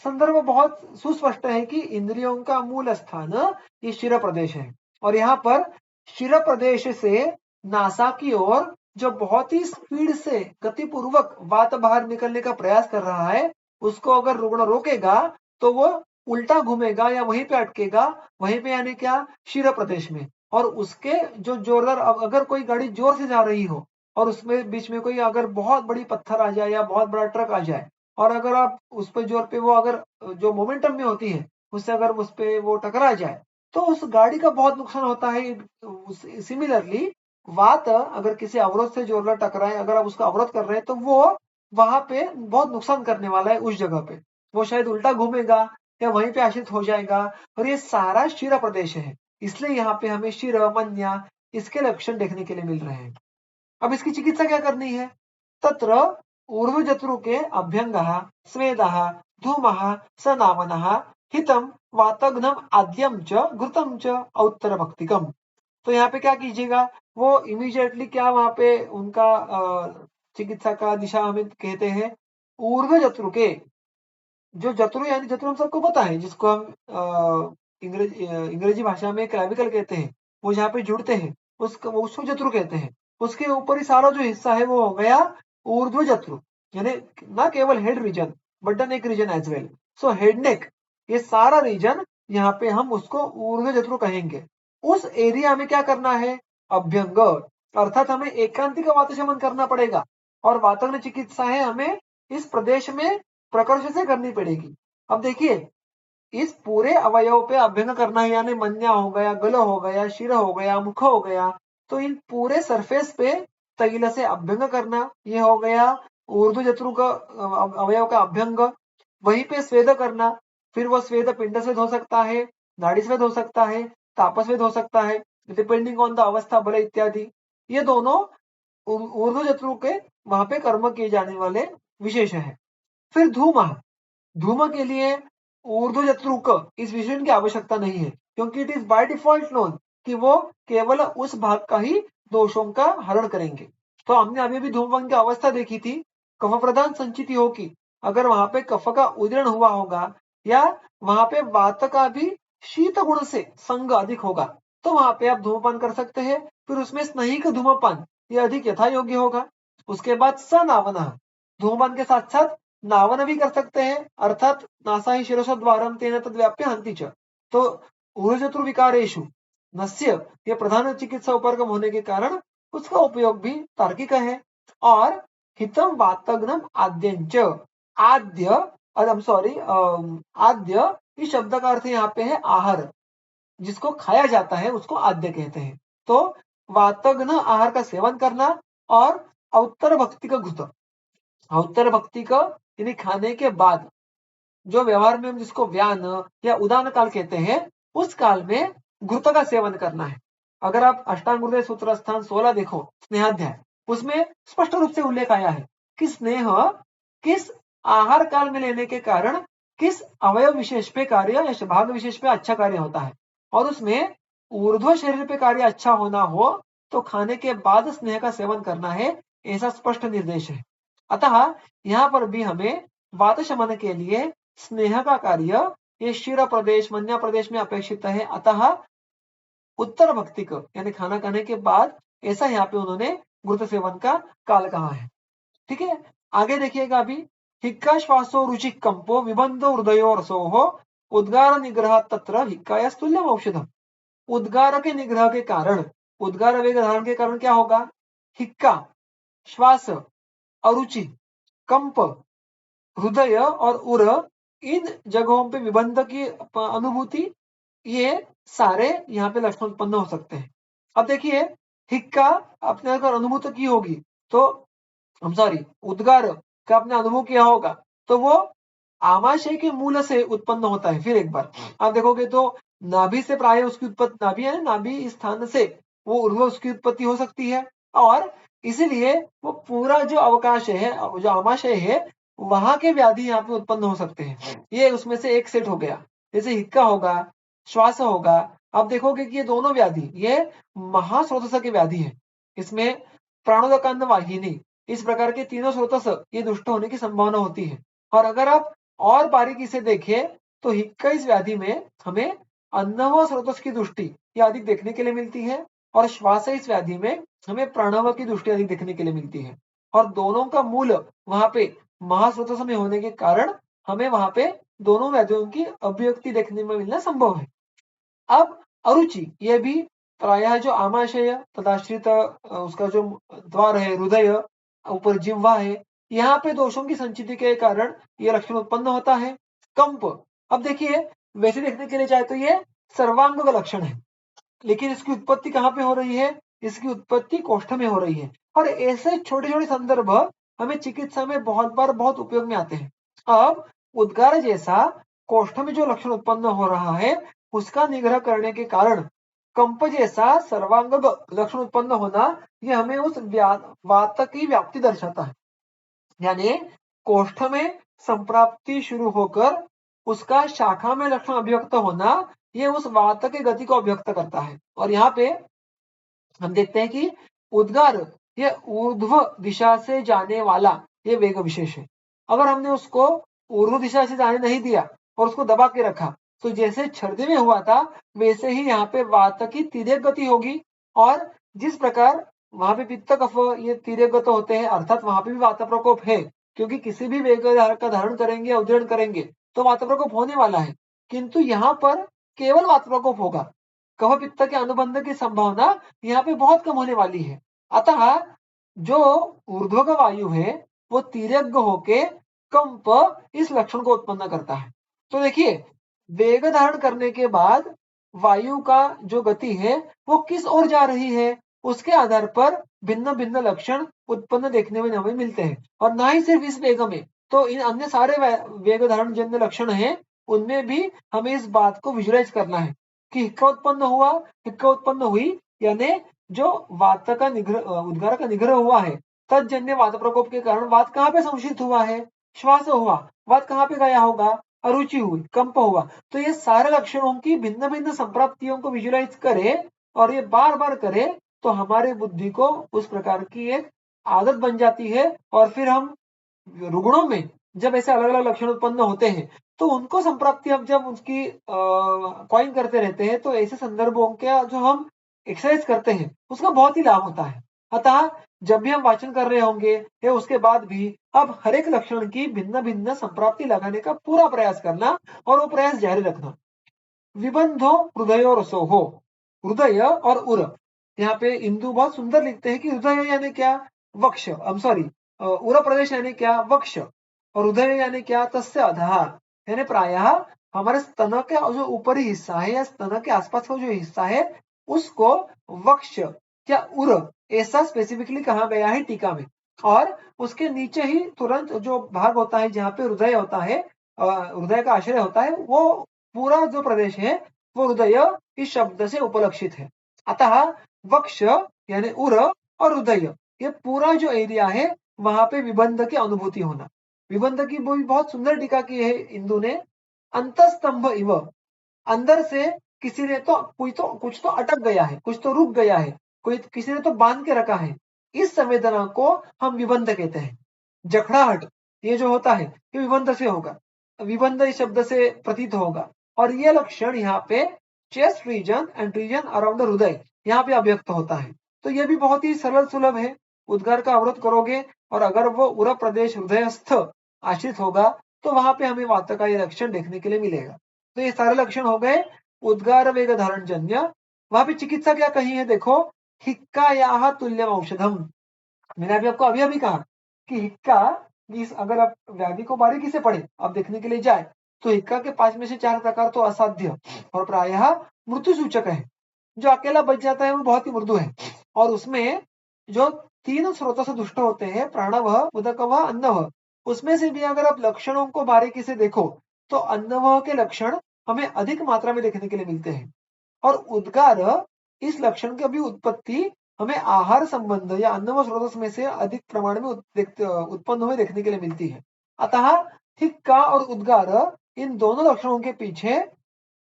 संदर्भ बहुत सुस्पष्ट है कि इंद्रियों का मूल स्थान ये शिर प्रदेश है और यहाँ पर शिर प्रदेश से नासा की ओर जो बहुत ही स्पीड से गतिपूर्वक वात बाहर निकलने का प्रयास कर रहा है उसको अगर रुग्ण रोकेगा तो वो उल्टा घूमेगा या वहीं पे अटकेगा वहीं पे यानी क्या शिर प्रदेश में और उसके जो जोरदार अगर कोई गाड़ी जोर से जा रही हो और उसमें बीच में कोई अगर बहुत बड़ी पत्थर आ जाए या बहुत बड़ा ट्रक आ जाए और अगर आप उस पे जोर पे वो अगर जो मोमेंटम में होती है उससे अगर उस पे वो टकरा जाए तो उस गाड़ी का बहुत नुकसान होता है। सिमिलरली वात अगर किसी अवरोध से जोरदार टकराए, अगर आप उसका अवरोध कर रहे हैं तो वो वहां पे बहुत नुकसान करने वाला है उस जगह पे। वो शायद उल्टा घूमेगा या वहीं पे आश्रित हो जाएगा और ये सारा शिरा प्रदेश है। इसलिए यहाँ पे हमें शिर, मन्या इसके लक्षण देखने के लिए मिल रहे हैं। अब इसकी चिकित्सा क्या करनी है? तत्र ऊर्ध्वजत्रुके अभ्यंगः स्वेदः धूमः सनावनः हितं वातघ्नम् आद्यं च घृतं च औत्तरभक्तिकम्। तो यहाँ पे क्या कीजिएगा, वो इमीडिएटली क्या वहां पे उनका चिकित्सा का दिशा हमें कहते हैं ऊर्ध्वजत्रुके। जो जत्रु यानी जत्रु हम सबको पता है, जिसको हम अंग्रेजी भाषा में क्लेविकल कहते हैं, वो जहाँ पे जुड़ते हैं उसको जत्रु कहते हैं। उसके ऊपर ही सारा जो हिस्सा है वो हो गया ऊर्ध्व जत्रु, यानी ना केवल head region but the neck region as well. So head neck ये सारा रीजन यहाँ पे हम उसको ऊर्ध्व जत्रु कहेंगे। उस एरिया में क्या करना है? अभ्यंग, अर्थात हमें एकांतिक वात शमन करना पड़ेगा और वातग्न चिकित्सा है हमें इस प्रदेश में प्रकर्ष से करनी पड़ेगी। अब देखिए इस पूरे अवयव पे अभ्यंग करना है, यानी मन्या हो गया, गल हो गया, शिर हो गया, मुख हो गया, तो इन पूरे सरफेस पे तैल से अभ्यंग करना, ये हो गया ऊर्ध्व जत्रु का अवयव का अभ्यंग। वहीं पे स्वेद करना, फिर वो स्वेद पिंड स्वेद हो सकता है, नाड़ी स्वेद हो सकता है, ताप स्वेद हो सकता है, डिपेंडिंग ऑन द अवस्था बल इत्यादि। ये दोनों ऊर्ध्व जत्रु के वहां पे कर्म किए जाने वाले विशेष है। फिर धूम, धूम के लिए ऊर्ध्व जत्रुक इस विशेषण की आवश्यकता नहीं है, क्योंकि it is by default known कि वो केवल उस भाग का ही दोषों का हरण करेंगे। तो हमने अभी भी धूमपान की अवस्था देखी थी, कफ प्रधान संचिति होगी, अगर वहां पे कफ का उदीर्ण हुआ होगा या वहां पे वात का भी शीत गुण से संग अधिक होगा तो वहां पे आप धूमपान कर सकते हैं। फिर उसमें स्नेहिक धूमपान ये अधिक यथा योग्य होगा। उसके बाद सनावना, धूमपान के साथ साथ नावन भी कर सकते हैं, अर्थात नासा ही शिरस द्वारम तेन तद्व्याप्य हंति च। तो ऊर्जतुर्विकारेषु नस्य ये प्रधान चिकित्सा उपर्गम होने के कारण उसका उपयोग भी तार्किक है। और हितम वातग्नम आद्यंच, आद्य सॉरी आद्य इस शब्द का अर्थ यहाँ पे है आहार, जिसको खाया जाता है उसको आद्य कहते हैं। तो वातग्न आहार का सेवन करना और औत्तर भक्ति का घुत, उत्तर भक्ति का यानी खाने के बाद जो व्यवहार में हम जिसको व्यान या उदान काल कहते हैं, उस काल में घृत का सेवन करना है। अगर आप अष्टांग हृदय सूत्र स्थान 16 देखो स्नेहाध्याय, उसमें स्पष्ट रूप से उल्लेख आया है कि स्नेह किस आहार काल में लेने के कारण किस अवयव विशेष पे कार्य या भाग विशेष पे अच्छा कार्य होता है, और उसमें ऊर्ध्व शरीर पे कार्य अच्छा होना हो तो खाने के बाद स्नेह का सेवन करना है, ऐसा स्पष्ट निर्देश है। अतः यहाँ पर भी हमें वात शमन के लिए स्नेह का कार्य ये शिर प्रदेश मन्या प्रदेश में अपेक्षित है। अतः उत्तर भक्ति को यानी खाना खाने के बाद ऐसा यहाँ पे उन्होंने घृत सेवन का काल कहा है। ठीक है, आगे देखिएगा अभी हिक्का श्वासो रुचि कंपो विबंधो हृदयो रसोहो उद्गार निग्रह तत्र हिक्काया तुल्यम औषधम। उद्गार के निग्रह के कारण, उद्गार वेग धारण के कारण क्या होगा? हिक्का, श्वास, अरुचि, कंप, हृदय और उर, इन जगहों पे विबंध की अनुभूति, ये सारे यहाँ पे लक्षण उत्पन्न हो सकते हैं। अब देखिए हिक्का अपने अगर अनुभूत की होगी तो हम सॉरी उद्गार का आपने अनुभव किया होगा तो वो आमाशय के मूल से उत्पन्न होता है। फिर एक बार आप देखोगे तो नाभि से प्राय उसकी उत्पत्ति, नाभि है नाभि स्थान से वो उर्व उसकी उत्पत्ति हो सकती है, और इसीलिए वो पूरा जो अवकाश है जो आमाशय है वहां के व्याधि यहाँ पे उत्पन्न हो सकते हैं। ये उसमें से एक सेट हो गया, जैसे हिक्का होगा, श्वास होगा। आप देखोगे कि ये दोनों व्याधि ये महास्रोतस के व्याधि है। इसमें प्राणोदकांड वाहिनी इस प्रकार के तीनों स्रोतस ये दुष्ट होने की संभावना होती है। और अगर आप और बारीकी से देखें तो हिक्का इस व्याधि में हमें अन्नव स्रोतस की दृष्टि ये अधिक देखने के लिए मिलती है, और श्वास इस व्याधि में हमें प्रणव की दृष्टि अधिक देखने के लिए मिलती है। और दोनों का मूल वहां पे महास्रोतस में होने के कारण हमें वहां पे दोनों व्याधियों की अभिव्यक्ति देखने में मिलना संभव है। अब अरुचि, यह भी प्रायः जो आमाशय तदाश्रित उसका जो द्वार है, हृदय, ऊपर जिह्वा है, यहाँ पे दोषों की संचिति के कारण ये लक्षण उत्पन्न होता है। कंप, अब देखिए वैसे देखने के लिए जाए तो ये सर्वांग का लक्षण है, लेकिन इसकी उत्पत्ति कहाँ पे हो रही है? इसकी उत्पत्ति कोष्ठ में हो रही है। और ऐसे छोटे-छोटे संदर्भ हमें चिकित्सा में बहुत बार बहुत उपयोग में आते हैं। अब उद्गार जैसा कोष्ठ में जो लक्षण उत्पन्न हो रहा है, उसका निग्रह करने के कारण कंप जैसा सर्वांग लक्षण उत्पन्न होना, ये हमें उस वात की व्याप्ति दर्शाता है। यानी कोष्ठ में संप्राप्ति शुरू होकर उसका शाखा में लक्षण अभिव्यक्त होना, ये उस वात की गति को अभिव्यक्त करता है। और यहाँ पे हम देखते हैं कि उद्गार ये ऊर्ध्व दिशा से जाने वाला ये वेग विशेष है। अगर हमने उसको ऊर्ध्व दिशा से जाने नहीं दिया और उसको दबा के रखा, तो जैसे छर्दे में हुआ था वैसे ही यहाँ पे वात की तिर्यक गति होगी। और जिस प्रकार वहां पे पित्त कफ ये तिर्यक गत होते हैं, अर्थात वहां पे भी वात प्रकोप है, क्योंकि किसी भी वेग का धारण करेंगे, उदीर्ण करेंगे तो वात प्रकोप होने वाला है। किंतु यहाँ पर केवल वात प्रकोप होगा, कफ पित्त के अनुबंध की संभावना यहाँ पे बहुत कम होने वाली है। अतः जो ऊर्ध्वग वायु है वो तिर्यग्न होके कंप इस लक्षण को उत्पन्न करता है। तो देखिए वेग धारण करने के बाद वायु का जो गति है वो किस ओर जा रही है, उसके आधार पर भिन्न भिन्न लक्षण उत्पन्न देखने में हमें मिलते हैं। और ना ही सिर्फ इस वेग में, तो इन अन्य सारे वेग धारण जन्य लक्षण है, उनमें भी हमें इस बात को विजुलाइज करना है कि हिक्का उत्पन्न हुआ, हिक्का उत्पन्न हुई, यानी जो वात का उद्गार का निग्रह हुआ है, तजन्य वात प्रकोप के कारण वात कहाँ पे संशित हुआ है, श्वास हुआ, वात कहाँ पे गया होगा, अरुचि हुई, कंप हुआ। तो ये सारे लक्षणों की भिन्न भिन्न संप्राप्तियों को विजुलाइज करे और ये बार बार करे, तो हमारे बुद्धि को उस प्रकार की एक आदत बन जाती है। और फिर हम रुग्णों में जब ऐसे अलग अलग लक्षण उत्पन्न होते हैं, तो उनको संप्राप्ति हम जब उसकी कॉइन करते रहते हैं, तो ऐसे संदर्भों के जो हम एक्सरसाइज करते हैं उसका बहुत ही लाभ होता है। अतः जब भी हम वाचन कर रहे होंगे या उसके बाद भी अब हर एक लक्षण की भिन्न भिन्न संप्राप्ति लगाने का पूरा प्रयास करना और वो प्रयास जारी रखना। विबंधो हृदय रसो हो, हृदय और उर, यहाँ पे इंदु बहुत सुंदर लिखते हैं कि हृदय यानी क्या, वक्ष, सॉरी, उर प्रदेश यानी क्या, वक्ष, और हृदय यानी क्या, तस्य अधः, यानी प्रायः हमारे स्तन के जो ऊपरी हिस्सा है या स्तन के आसपास का जो हिस्सा है उसको वक्ष या उर ऐसा स्पेसिफिकली कहा गया है टीका में। और उसके नीचे ही तुरंत जो भाग होता है जहाँ पे हृदय होता है, हृदय का आश्रय होता है, वो पूरा जो प्रदेश है वो हृदय इस शब्द से उपलक्षित है। अतः वक्ष यानी उर और हृदय, ये पूरा जो एरिया है वहां पे विबंध की अनुभूति होना। विबंध की भी बहुत सुंदर टीका की है इंदु ने, अंतस्तंभ इव, अंदर से किसी ने तो कुछ तो अटक गया है, कुछ तो रुक गया है, कोई किसी ने तो बांध के रखा है, इस संवेदना को हम विबंध कहते हैं। जखड़ाहट ये जो होता है ये विबंध से होगा, विबंध इस शब्द से प्रतीत होगा। और ये लक्षण यहाँ पे chest region and region around हृदय यहाँ पे अभिव्यक्त होता है। तो ये भी बहुत ही सरल सुलभ है, उद्गार का अवरोध करोगे और अगर वो उर प्रदेश हृदयस्थ आश्रित होगा तो वहां पे हमें वात का ये लक्षण देखने के लिए मिलेगा। तो ये सारे लक्षण हो गए उद्गार वेग धारण जन्य। वहां पे चिकित्सा क्या कही है देखो, हिक्कायाः तुल्यम औषधम, मैंने अभी आपको अभी अभी कहा कि हिक्का, अगर आप व्याधि को बारीकी से पढ़े, आप देखने के लिए जाए, तो हिक्का के 5 में से 4 प्रकार तो असाध्य और प्रायः मृत्यु सूचक है। जो अकेला बच जाता है वो बहुत ही मृदु है। और उसमें जो 3 स्रोतों से दुष्ट होते हैं, प्राणवः, उदकवः, अन्नवः, उसमें से भी अगर आप लक्षणों को बारीकी से देखो तो अन्नवः के लक्षण हमें अधिक मात्रा में देखने के लिए मिलते हैं। और उद्गार इस लक्षण की अभी उत्पत्ति हमें आहार संबंध या अन्नव स्रोत में से अधिक प्रमाण में उत्पन्न हुए देखने के लिए मिलती है। अतः हिक्का और उद्गार इन दोनों लक्षणों के पीछे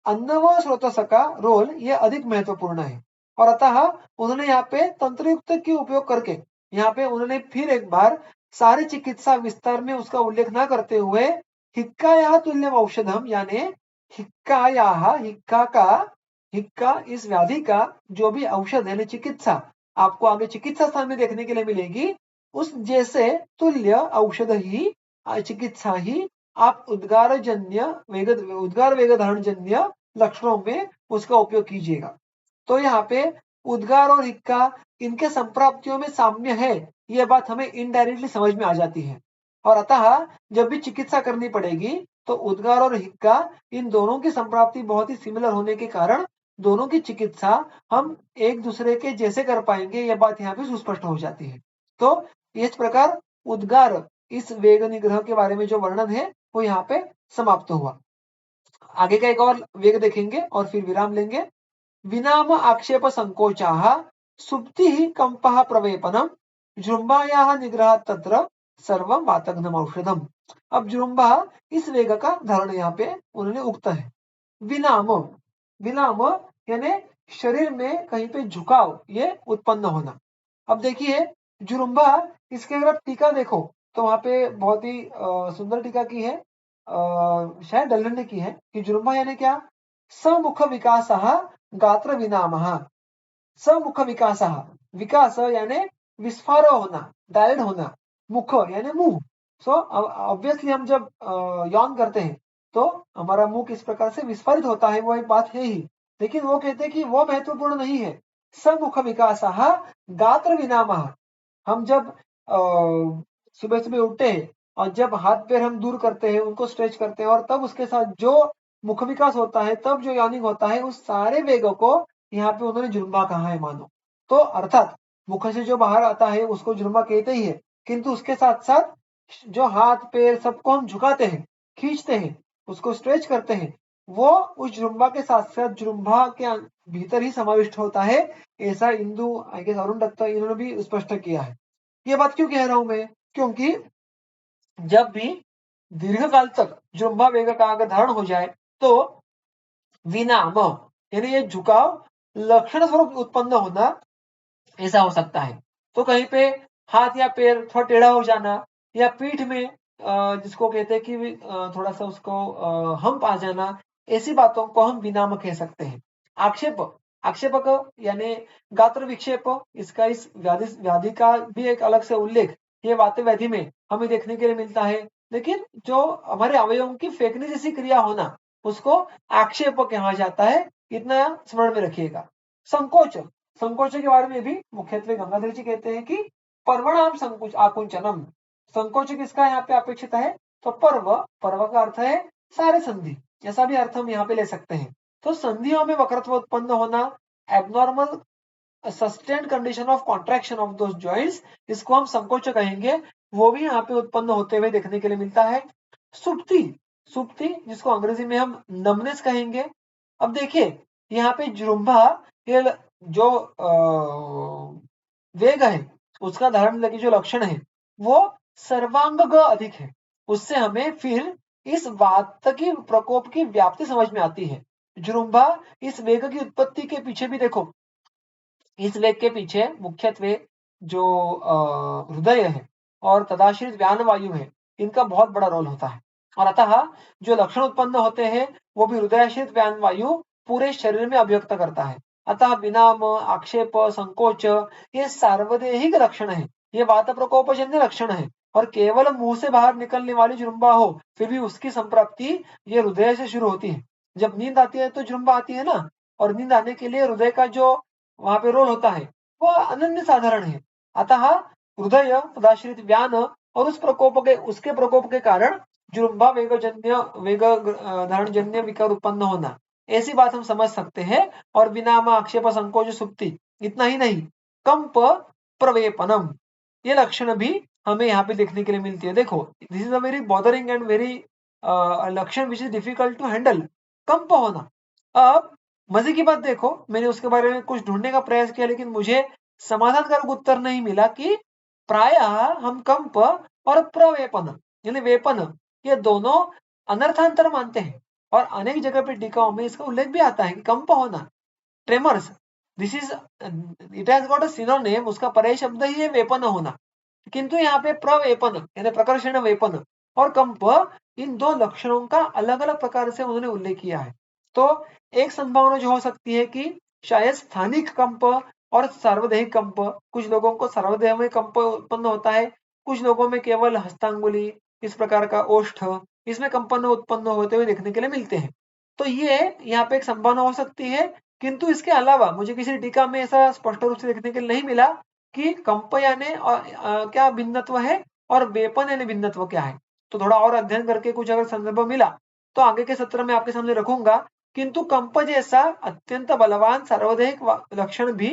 अन्नव स्रोतस का रोल ये अधिक महत्वपूर्ण है। और अतः उन्होंने यहाँ पे तंत्रयुक्त के उपयोग करके यहाँ पे उन्होंने फिर एक बार सारी चिकित्सा विस्तार में उसका उल्लेख न करते हुए हिक्कायाः तुल्यम औषधम, यानी हिक्का इस व्याधि का जो भी औषध यानी चिकित्सा आपको आगे चिकित्सा स्थान में देखने के लिए मिलेगी, उस जैसे तुल्य औषध ही चिकित्सा ही आप उद्गार वेग धारण जन्य लक्षणों में उसका उपयोग कीजिएगा। तो यहाँ पे उद्गार और हिक्का इनके संप्राप्तियों में साम्य है, यह बात हमें इनडायरेक्टली समझ में आ जाती है। और अतः जब भी चिकित्सा करनी पड़ेगी तो उद्गार और हिक्का इन दोनों की संप्राप्ति बहुत ही सिमिलर होने के कारण दोनों की चिकित्सा हम एक दूसरे के जैसे कर पाएंगे, यह बात यहाँ पे सुस्पष्ट हो जाती है। तो इस प्रकार उद्गार इस वेग निग्रह के बारे में जो वर्णन है वो यहाँ पे समाप्त हुआ। आगे का एक और वेग देखेंगे और फिर विराम लेंगे। विनाम आक्षेप संकोचाः सुप्तिः कंपः प्रवेपनम जृंभायाः निग्रह तत्र सर्वं वातघ्नम औषधम। अब जृंभा इस वेग का धारण यहाँ पे उन्होंने उक्त है। विनाम, विनाम यानी शरीर में कहीं पे झुकाव ये उत्पन्न होना। अब देखिए जुरुम्बा, इसके अगर आप टीका देखो तो वहां पे बहुत ही सुंदर टीका की है, शायद डल्लन ने की है कि जुरुम्बा यानी क्या, समुख विकासः गात्र विनामः। समुख विकासः, विकास यानी विस्फार होना, डायलेट होना, मुख यानी मुंह। सो ऑब्वियसली हम जब यौन करते हैं तो हमारा मुंह किस प्रकार से विस्फारित होता है वो एक बात है ही, लेकिन वो कहते हैं कि वो महत्वपूर्ण नहीं है। समुख विकासः गात्र विनामः। हम जब सुबह सुबह उठते हैं और जब हाथ पैर हम दूर करते हैं, उनको स्ट्रेच करते हैं और तब उसके साथ जो मुख विकास होता है, तब जो यानिंग होता है, उस सारे वेगों को यहाँ पे उन्होंने जुर्मा कहा है मानो। तो अर्थात मुख से जो बाहर आता है उसको जुर्मा कहते ही है, किंतु उसके साथ साथ जो हाथ पैर सबको हम झुकाते हैं, खींचते हैं, उसको स्ट्रेच करते हैं, वो उस जुर्मा के साथ साथ जुर्मा के भीतर ही समाविष्ट होता है। ऐसा इंदु आई गेस अरुण दत्ता इन्होंने भी स्पष्ट किया है। ये बात क्यों कह रहा हूं मैं, क्योंकि जब भी दीर्घ काल तक जुर्मा वेग का अगर धारण हो जाए तो विनाम यानी ये झुकाव लक्षण स्वरूप उत्पन्न होना ऐसा हो सकता है। तो कहीं पे हाथ या पैर थोड़ा टेढ़ा हो जाना या पीठ में जिसको कहते हैं कि थोड़ा सा उसको हम्प आ जाना, ऐसी बातों को हम विनाम कह सकते हैं। आक्षेप, आक्षेपक यानी गात्र विक्षेप, इसका इस व्याधि का भी एक अलग से उल्लेख ये वात व्याधि में हमें देखने के लिए मिलता है। लेकिन जो हमारे अवयवों की फेंकने जैसी क्रिया होना उसको आक्षेप कहा जाता है, इतना स्मरण में रखिएगा। संकोच, संकोच के बारे में भी मुख्यत्वे गंगाधर जी कहते हैं कि पर्वणाम संकोच आकुंचनम। संकोच किसका यहाँ पे अपेक्षित है, तो पर्व, पर्व का अर्थ है सारे संधि, ऐसा भी अर्थ हम यहाँ पे ले सकते हैं। तो संधियों में वक्रत्व उत्पन्न होना, abnormal sustained condition of contraction of those joints, इसको हम संकोच कहेंगे, वो भी यहाँ पे उत्पन्न होते हुए देखने के लिए मिलता है। सुप्ति, सुप्ति जिसको अंग्रेजी में हम नमनेस कहेंगे। अब देखिए यहाँ पे जुरुम्बा ये जो वेग है उसका धारण लगी जो लक्षण है वो सर्वांग अधिक है, उससे हमें फिर इस वात की प्रकोप की व्याप्ति समझ में आती है। जुरुम्बा इस वेग की उत्पत्ति के पीछे भी देखो, इस वेग के पीछे मुख्यत्वे जो हृदय है और तदाश्रित व्यान वायु है, इनका बहुत बड़ा रोल होता है। और अतः जो लक्षण उत्पन्न होते हैं वो भी हृदयाश्रित व्यान वायु पूरे शरीर में अभिव्यक्त करता है। अतः विनाम, आक्षेप, संकोच ये सार्वदेहिक लक्षण है, ये वात प्रकोपजन्य लक्षण है। और केवल मुंह से बाहर निकलने वाली जुरुम्बा हो फिर भी उसकी संप्राप्ति ये हृदय से शुरू होती है। जब नींद आती है तो जुरुम्बा आती है ना, और नींद आने के लिए हृदय का जो वहां पे रोल होता है वो अनन्य साधारण है। अतः हृदय तदाश्रित व्यान और उसके प्रकोप के कारण जुरुम्बा वेगजन्य वेग धारण जन्य विकार उत्पन्न होना, ऐसी बात हम समझ सकते हैं। और विनाम, आक्षेप, संकोच, सुप्ति, इतना ही नहीं, कंप प्रवेपनम ये लक्षण भी हमें यहाँ पे देखने के लिए मिलती है। देखो this is a very bothering and very लक्षण which is difficult to handle, कंप होना। अब मजे की बात देखो, मैंने उसके बारे में कुछ ढूंढने का प्रयास किया लेकिन मुझे समाधानकारक उत्तर नहीं मिला कि प्रायः हम कंप और प्रवेपन यानी वेपन ये दोनों अनर्थांतर मानते हैं। और अनेक जगह पे टीकाओं में इसका उल्लेख भी आता है कि कंप होना, tremors, this is it has got a synonym, उसका पर्याय शब्द ही है वेपन होना। किंतु यहाँ पे प्रवेपन यानी प्रकर्षण वेपन और कंप, इन दो लक्षणों का अलग अलग प्रकार से उन्होंने उल्लेख किया है। तो एक संभावना जो हो सकती है कि शायद स्थानिक कंप और सार्वदेहिक कंप, कुछ लोगों को सार्वदेह में कंप उत्पन्न होता है, कुछ लोगों में केवल हस्तांगुली, इस प्रकार का ओष्ठ, इसमें कंपन उत्पन्न होते हुए देखने के लिए मिलते हैं। तो ये यहाँ पे एक संभावना हो सकती है किंतु इसके अलावा मुझे किसी टीका में ऐसा स्पष्ट रूप से देखने के लिए नहीं मिला कि कंप यानी क्या भिन्नत्व है और वेपन यानी भिन्नत्व क्या है। तो थोड़ा और अध्ययन करके कुछ अगर संदर्भ मिला तो आगे के सत्र में आपके सामने रखूंगा। किंतु कंप जैसा अत्यंत बलवान सार्वदेहिक लक्षण भी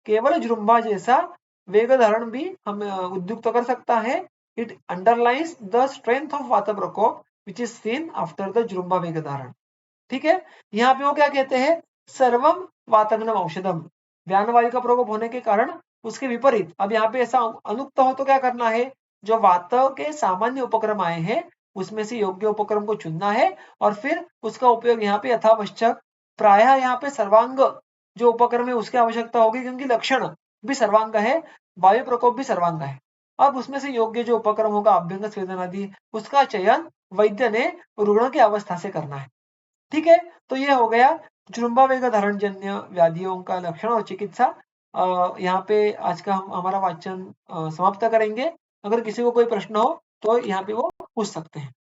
केवल जृंभा जैसा वेग धारण भी हम उद्युक्त कर सकता है। It underlines the strength of वात प्रकोप which is seen after the जृंभा वेग धारण। ठीक है, यहाँ पे वो क्या कहते हैं, सर्वम वातग्नम औषधम, व्यान वायु का प्रकोप होने के कारण उसके विपरीत अब यहाँ पे ऐसा अनुक्त हो तो क्या करना है, जो वात के सामान्य उपक्रम आए हैं उसमें से योग्य उपक्रम को चुनना है और फिर उसका उपयोग यहाँ पे यथावश्यक प्रायः यहाँ पे सर्वांग जो उपक्रम है उसकी आवश्यकता होगी, क्योंकि लक्षण भी सर्वांग है, वायु प्रकोप भी सर्वांग है। अब उसमें से योग्य जो उपक्रम होगा अभ्यंग स्वेदन आदि, उसका चयन वैद्य ने रुग्ण की अवस्था से करना है। ठीक है, तो ये हो गया जृंभा वेग धारण जन्य व्याधियों का लक्षण और चिकित्सा। यहाँ पे आज का हम हमारा वाचन समाप्त करेंगे। अगर किसी को कोई प्रश्न हो तो यहाँ पे वो पूछ सकते हैं।